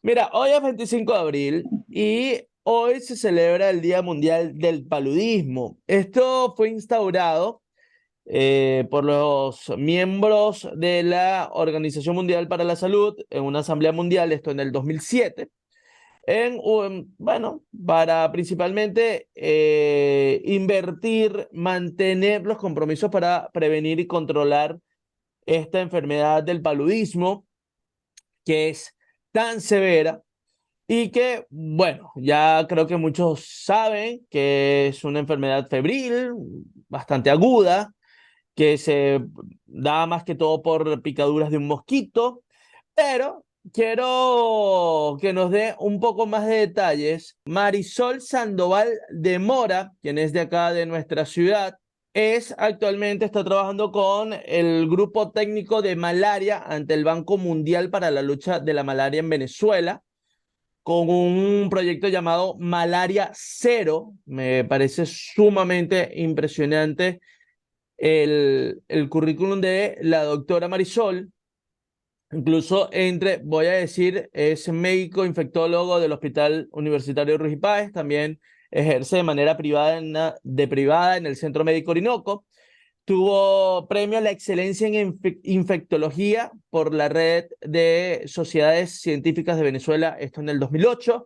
Mira, hoy es 25 de abril y hoy se celebra el Día Mundial del Paludismo. Esto fue instaurado por los miembros de la Organización Mundial para la Salud en una asamblea mundial, esto en el 2007, bueno, para principalmente invertir, mantener los compromisos para prevenir y controlar esta enfermedad del paludismo, que es tan severa y que, bueno, ya creo que muchos saben que es una enfermedad febril, bastante aguda, que se da más que todo por picaduras de un mosquito, pero quiero que nos dé un poco más de detalles. Marisol Sandoval de Mora, quien es de acá de nuestra ciudad, está trabajando con el grupo técnico de malaria ante el Banco Mundial para la lucha de la malaria en Venezuela con un proyecto llamado Malaria Cero. Me parece sumamente impresionante el currículum de la doctora Marisol. Incluso voy a decir, es médico infectólogo del Hospital Universitario Ruy Páez, también ejerce de manera privada privada en el Centro Médico Orinoco. Tuvo premio a la excelencia en infectología por la Red de Sociedades Científicas de Venezuela, esto en el 2008.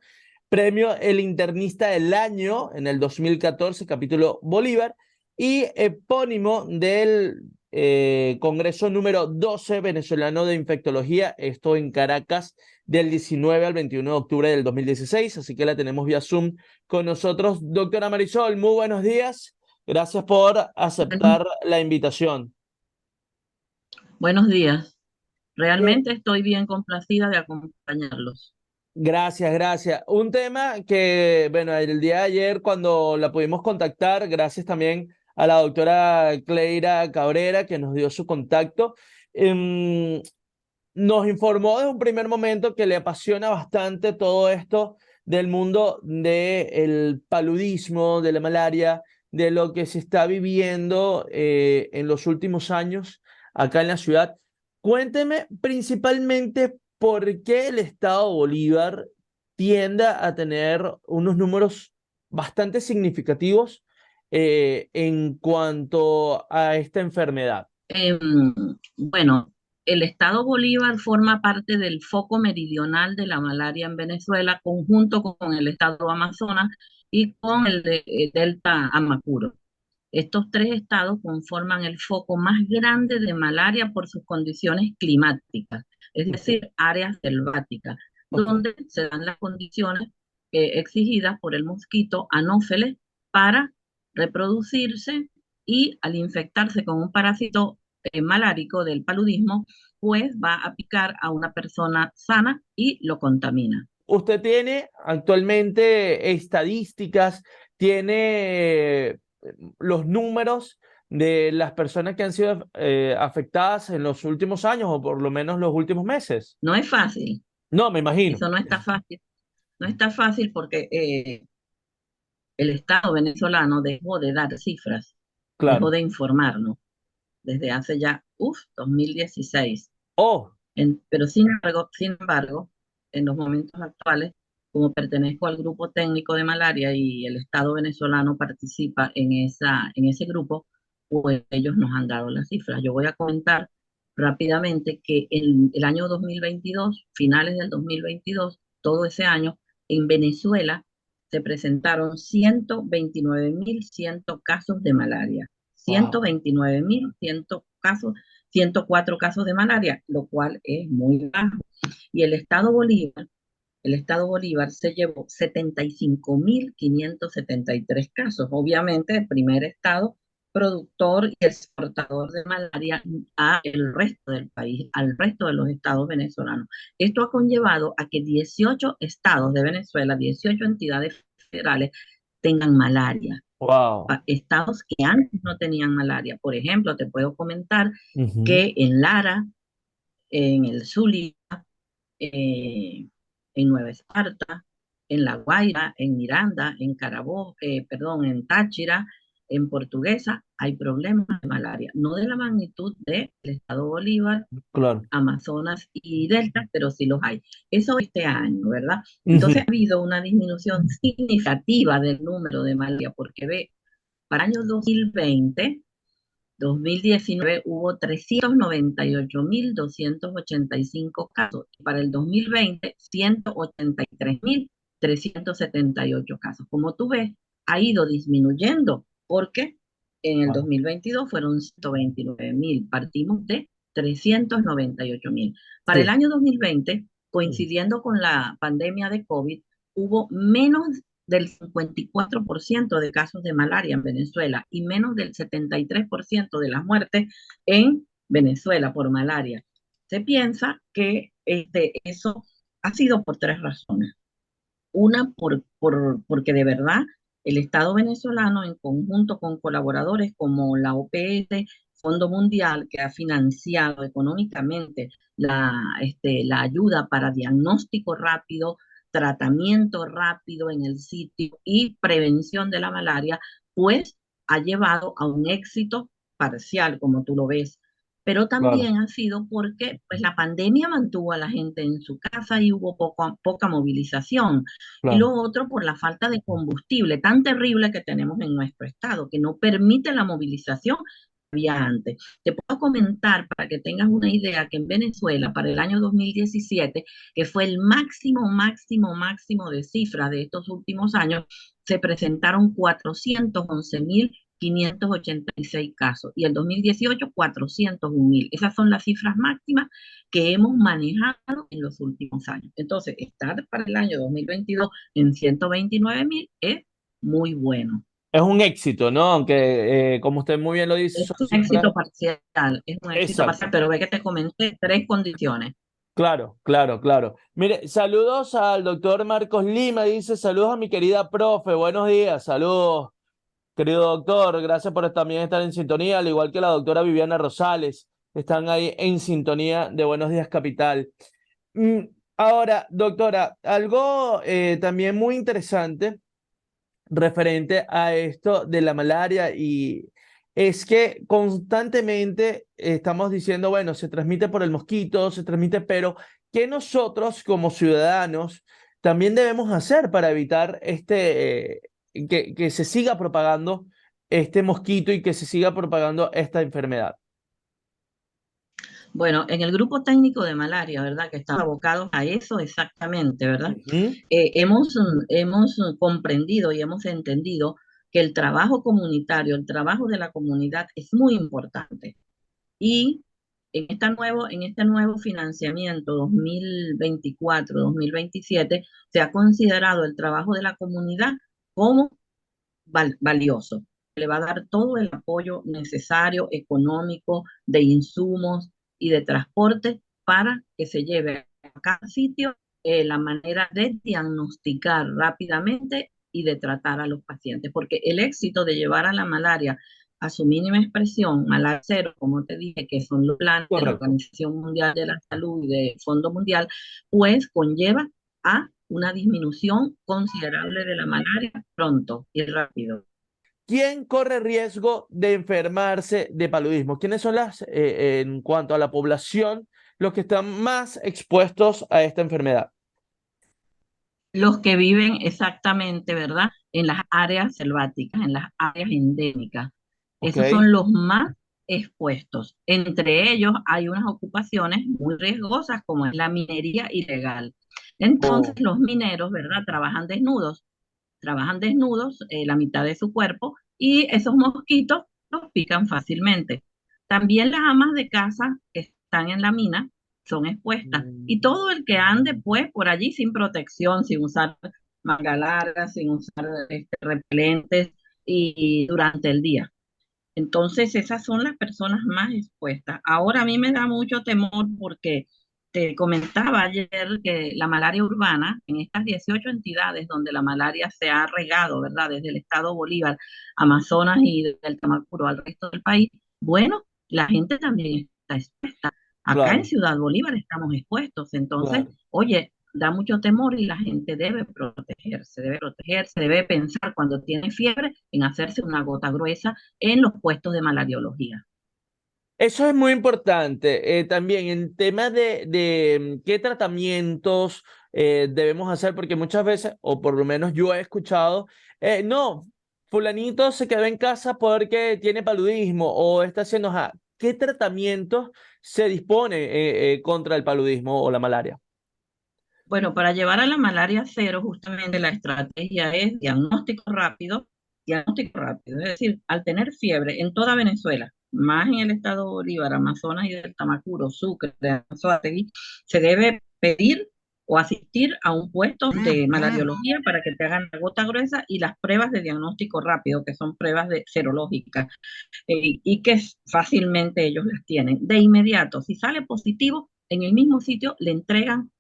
Premio El Internista del Año en el 2014, capítulo Bolívar. Y epónimo del Congreso número 12 venezolano de infectología, esto en Caracas, del 19 al 21 de octubre del 2016. Así que la tenemos vía Zoom con nosotros. Doctora Marisol, muy buenos días. Gracias por Bueno, aceptar la invitación. buenos días. Eh, Realmente estoy bien complacida de acompañarlos. Gracias, gracias. Un tema que, bueno, el día de ayer cuando la pudimos contactar, gracias también a la doctora Cleira Cabrera que nos dio su contacto, em, nos informó desde un primer momento que le apasiona bastante todo esto del mundo del paludismo, de la malaria, de lo que se está viviendo en los últimos años acá en la ciudad. Cuénteme principalmente por qué el Estado Bolívar tiende a tener unos números bastante significativos en cuanto a esta enfermedad. Bueno, el estado Bolívar forma parte del foco meridional de la malaria en Venezuela, conjunto con el estado Amazonas y con el Delta Amacuro. Estos tres estados conforman el foco más grande de malaria por sus condiciones climáticas, es Ok, decir, áreas selváticas, ok. donde se dan las condiciones exigidas por el mosquito anófeles para reproducirse y al infectarse con un parásito malárico del paludismo, pues va a picar a una persona sana y lo contamina. ¿Usted tiene actualmente estadísticas, tiene los números de las personas que han sido afectadas en los últimos años o por lo menos los últimos meses? No es fácil, No, me imagino. eso no está fácil, no está fácil porque el Estado venezolano dejó de dar cifras, dejó Claro. de informarnos desde hace ya, 2016. Oh, Pero sin embargo, en los momentos actuales, como pertenezco al grupo técnico de malaria y el Estado venezolano participa en ese grupo, pues ellos nos han dado las cifras. Yo voy a comentar rápidamente que en el año 2022, finales del 2022, todo ese año, en Venezuela se presentaron 129.100 casos de malaria. ciento wow. veintinueve mil cien casos 104 casos de malaria, lo cual es muy bajo. Y el Estado Bolívar se llevó 75.573 casos. Obviamente, el primer estado productor y exportador de malaria a el resto del país, al resto de los estados venezolanos. Esto ha conllevado a que 18 estados de Venezuela, 18 entidades federales tengan malaria. Wow. Estados que antes no tenían malaria. Por ejemplo, te puedo comentar Ujú. que en Lara, en el Zulia, eh, en Nueva Esparta, en La Guaira, en Miranda, en Carabobo, perdón, en Táchira, en Portuguesa hay problemas de malaria, no de la magnitud del estado Bolívar, Claro. Amazonas y Delta, pero sí los hay. Eso este año, ¿verdad? Ujú. Entonces ha habido una disminución significativa del número de malaria, porque ve, para el año 2019 hubo 398.285 casos, y para el 2020 183.378 casos. Como tú ves, ha ido disminuyendo porque en el Claro. 2022 fueron 129.000, partimos de 398.000. Para el Sí. año 2020, Ujú. coincidiendo con la pandemia de COVID, hubo menos del 54% de casos de malaria en Venezuela y menos del 73% de las muertes en Venezuela por malaria. Se piensa que eso ha sido por tres razones. Una, porque de verdad el Estado venezolano, en conjunto con colaboradores como la OPS, Fondo Mundial, que ha financiado económicamente la ayuda para diagnóstico rápido, tratamiento rápido en el sitio y prevención de la malaria, pues ha llevado a un éxito parcial, como tú lo ves, pero Claro, también ha sido porque pues, la pandemia mantuvo a la gente en su casa y hubo poca movilización. Y claro. lo otro por la falta de combustible tan terrible que tenemos en nuestro estado, que no permite la movilización que había antes. Te puedo comentar para que tengas una idea que en Venezuela para el año 2017, que fue el máximo de cifras de estos últimos años, se presentaron 411.586 casos y el 2018 401.000. Esas son las cifras máximas que hemos manejado en los últimos años. Entonces, estar para el año 2022 en 129.000 es muy bueno. Es un éxito, ¿no? Aunque, como usted muy bien lo dice, Es son un cifras. éxito parcial, es un éxito parcial, Exacto. pero ve que te comenté tres condiciones. Claro, claro, claro. Mire, saludos al doctor Marcos Lima, dice, saludos a mi querida profe, buenos días, saludos, querido doctor, gracias por también estar en sintonía, al igual que la doctora Viviana Rosales, están ahí en sintonía de Buenos Días Capital. Mm, Ahora, doctora, algo también muy interesante referente a esto de la malaria y es que constantemente estamos diciendo, bueno, se transmite por el mosquito, se transmite, pero ¿qué nosotros como ciudadanos también debemos hacer para evitar que se siga propagando este mosquito y que se siga propagando esta enfermedad? Bueno, en el grupo técnico de malaria, ¿verdad? Que estamos abocados a eso exactamente, ¿verdad? Ujú. Hemos comprendido y hemos entendido que el trabajo comunitario, el trabajo de la comunidad es muy importante. Y en este nuevo financiamiento 2024-2027 se ha considerado el trabajo de la comunidad como valioso. Le va a dar todo el apoyo necesario, económico, de insumos y de transporte para que se lleve a cada sitio la manera de diagnosticar rápidamente y de tratar a los pacientes, porque el éxito de llevar a la malaria a su mínima expresión, malaria cero, como te dije, que son los planes de la Correcto. Organización Mundial de la Salud y del Fondo Mundial, pues conlleva a una disminución considerable de la malaria pronto y rápido. ¿Quién corre riesgo de enfermarse de paludismo? ¿Quiénes son en cuanto a la población, los que están más expuestos a esta enfermedad? Los que viven exactamente, ¿verdad? En las áreas selváticas, en las áreas endémicas. Ok. Esos son los más expuestos. Entre ellos hay unas ocupaciones muy riesgosas como es la minería ilegal. Entonces Oh, los mineros, ¿verdad? Trabajan desnudos la mitad de su cuerpo y esos mosquitos los pican fácilmente. También las amas de casa que están en la mina son expuestas y mm, todo el que ande pues por allí sin protección, sin usar manga larga, sin usar repelentes y durante el día. Entonces, esas son las personas más expuestas. Ahora a mí me da mucho temor porque te comentaba ayer que la malaria urbana, en estas 18 entidades donde la malaria se ha regado, ¿verdad? Desde el estado Bolívar, Amazonas y del Tamacuro al resto del país, bueno, la gente también está expuesta. Acá en claro, Ciudad Bolívar estamos expuestos. Entonces, claro. oye, da mucho temor y la gente debe protegerse, debe pensar cuando tiene fiebre en hacerse una gota gruesa en los puestos de malariología. Eso es muy importante. También en tema de qué tratamientos debemos hacer, porque muchas veces, o por lo menos yo he escuchado, no, fulanito se quedó en casa porque tiene paludismo o está haciendo, ajá, ¿qué tratamientos se dispone contra el paludismo o la malaria? Bueno, para llevar a la malaria cero, justamente la estrategia es diagnóstico rápido, es decir, al tener fiebre en toda Venezuela, más en el estado Bolívar, Amazonas y del Tamacuro, Sucre, Anzoátegui, se debe pedir o asistir a un puesto de malariología para que te hagan la gota gruesa y las pruebas de diagnóstico rápido, que son pruebas de serológicas, y que fácilmente ellos las tienen. De inmediato, si sale positivo, en el mismo sitio le entregan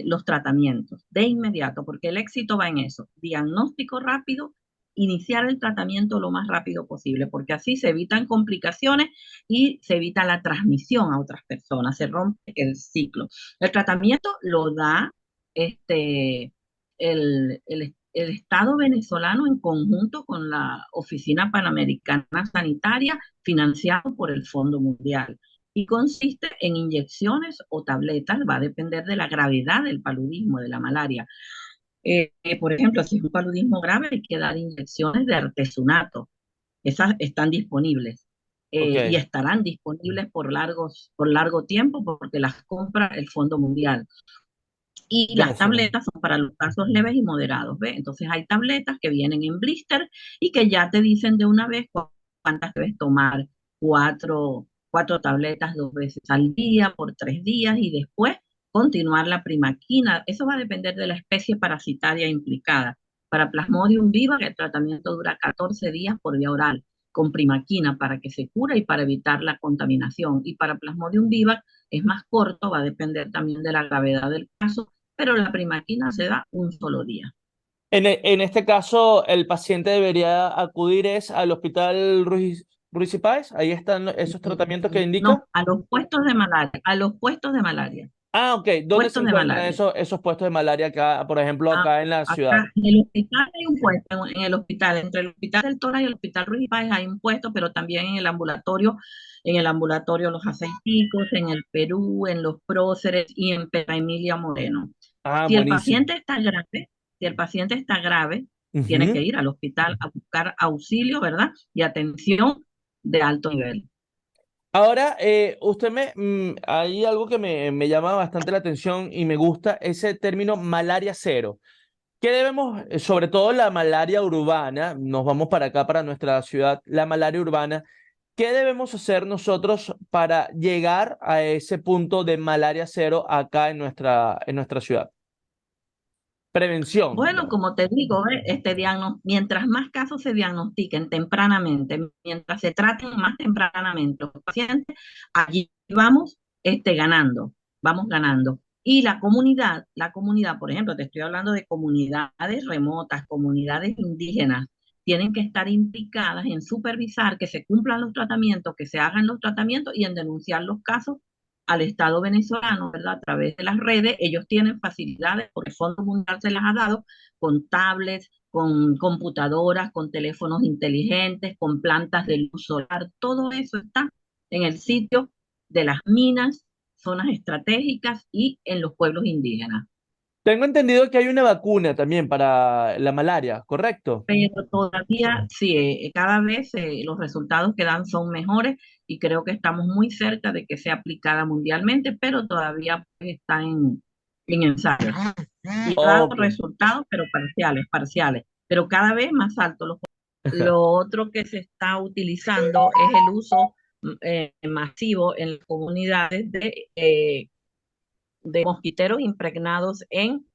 los tratamientos de inmediato, porque el éxito va en eso, diagnóstico rápido, iniciar el tratamiento lo más rápido posible, porque así se evitan complicaciones y se evita la transmisión a otras personas, se rompe el ciclo. El tratamiento lo da el Estado venezolano en conjunto con la Oficina Panamericana Sanitaria, financiado por el Fondo Mundial, y consiste en inyecciones o tabletas, va a depender de la gravedad del paludismo, de la malaria. Por ejemplo, si es un paludismo grave, hay que dar inyecciones de artesunato. Esas están disponibles y Ok, estarán disponibles por largo tiempo porque las compra el Fondo Mundial. Y ya las sé. tabletas son para los casos leves y moderados, ¿ve? Entonces hay tabletas que vienen en blister y que ya te dicen de una vez cuántas debes tomar, cuatro tabletas 2 veces al día por 3 días y después continuar la primaquina. Eso va a depender de la especie parasitaria implicada. Para Plasmodium vivax el tratamiento dura 14 días por vía oral con primaquina para que se cure y para evitar la contaminación. Y para Plasmodium vivax es más corto, va a depender también de la gravedad del caso, pero la primaquina se da un solo día. En este caso, el paciente debería acudir es al hospital Ruiz y Páez. Ahí están esos tratamientos que indica. No, a los puestos de malaria, a los puestos de malaria, Ah, ok. ¿Dónde se puestos de encuentran malaria. esos puestos de malaria acá, por ejemplo, Ah, acá en la ciudad? acá en el hospital hay un puesto, en el hospital, entre el hospital del Tora y el hospital Ruiz y Páez hay un puesto, pero también en el ambulatorio Los Aceiticos, en el Perú, en los Próceres y en Pera Emilia Moreno. Ah, Si el buenísimo. paciente está grave, si el paciente está grave, tiene que Ujú. ir al hospital a buscar auxilio, ¿verdad? Y atención de alto nivel. Ahora, hay algo que me llama bastante la atención y me gusta, ese término malaria cero. ¿Qué debemos, sobre todo la malaria urbana, nos vamos para acá, para nuestra ciudad, la malaria urbana, ¿qué debemos hacer nosotros para llegar a ese punto de malaria cero acá en nuestra ciudad? Prevención, Bueno, ¿verdad? como te digo, mientras más casos se diagnostiquen tempranamente, mientras se traten más tempranamente los pacientes, allí vamos ganando. Y la comunidad, por ejemplo, te estoy hablando de comunidades remotas, comunidades indígenas, tienen que estar implicadas en supervisar que se cumplan los tratamientos, que se hagan los tratamientos y en denunciar los casos al Estado venezolano, ¿verdad? A través de las redes, ellos tienen facilidades porque el Fondo Mundial se las ha dado con tablets, con computadoras, con teléfonos inteligentes, con plantas de luz solar, todo eso está en el sitio de las minas, zonas estratégicas y en los pueblos indígenas. Tengo entendido que hay una vacuna también para la malaria, ¿correcto? Pero todavía sí, cada vez los resultados que dan son mejores y creo que estamos muy cerca de que sea aplicada mundialmente, pero todavía pues, está en ensayos. Y ha dado Ok. resultados, pero parciales, pero cada vez más altos. Lo otro que se está utilizando es el uso masivo en las comunidades de mosquiteros impregnados en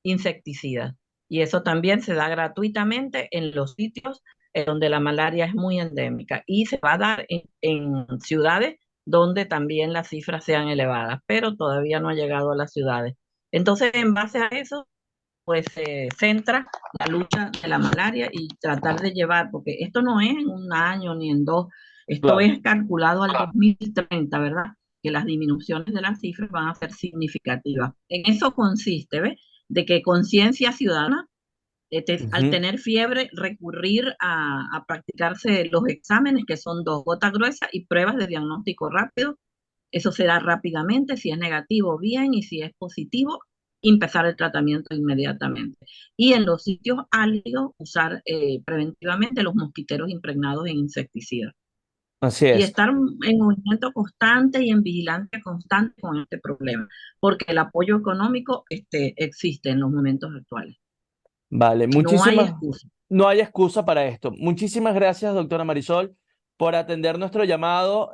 insecticidas. Y eso también se da gratuitamente en los sitios donde la malaria es muy endémica y se va a dar en ciudades donde también las cifras sean elevadas, pero todavía no ha llegado a las ciudades. Entonces, en base a eso, pues se centra la lucha de la malaria y tratar de llevar, porque esto no es en un año ni en dos, esto Claro. es calculado al 2030, ¿verdad? que las disminuciones de las cifras van a ser significativas. En eso consiste, ¿ves? De que conciencia ciudadana, al Ujú. tener fiebre, recurrir a practicarse los exámenes, que son 2 gotas gruesas y pruebas de diagnóstico rápido. Eso se da rápidamente, si es negativo, bien, y si es positivo, empezar el tratamiento inmediatamente. Y en los sitios áridos, usar preventivamente los mosquiteros impregnados en insecticidas. Así Y es. estar en movimiento constante y en vigilancia constante con este problema, porque el apoyo económico existe en los momentos actuales. Vale, No hay muchísimas, excusa. no hay excusa para esto. Muchísimas gracias, doctora Marisol, por atender nuestro llamado,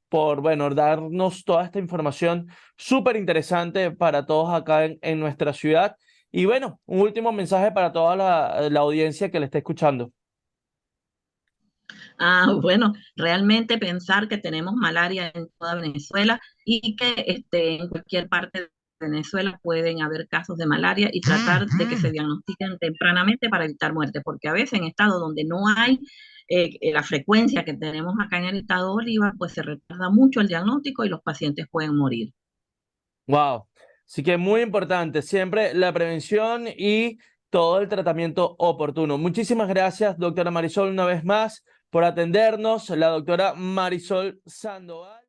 por, bueno, darnos toda esta información súper interesante para todos acá en nuestra ciudad. Y bueno, un último mensaje para toda la audiencia que le está escuchando. Bueno, realmente pensar que tenemos malaria en toda Venezuela y que en cualquier parte de Venezuela pueden haber casos de malaria y tratar de que se diagnostiquen tempranamente para evitar muerte, porque a veces en estados donde no hay la frecuencia que tenemos acá en el estado Bolívar, pues se retarda mucho el diagnóstico y los pacientes pueden morir. Wow. Así que muy importante, siempre la prevención y todo el tratamiento oportuno. Muchísimas gracias, doctora Marisol, una vez más, por atendernos. La doctora Marisol Sandoval.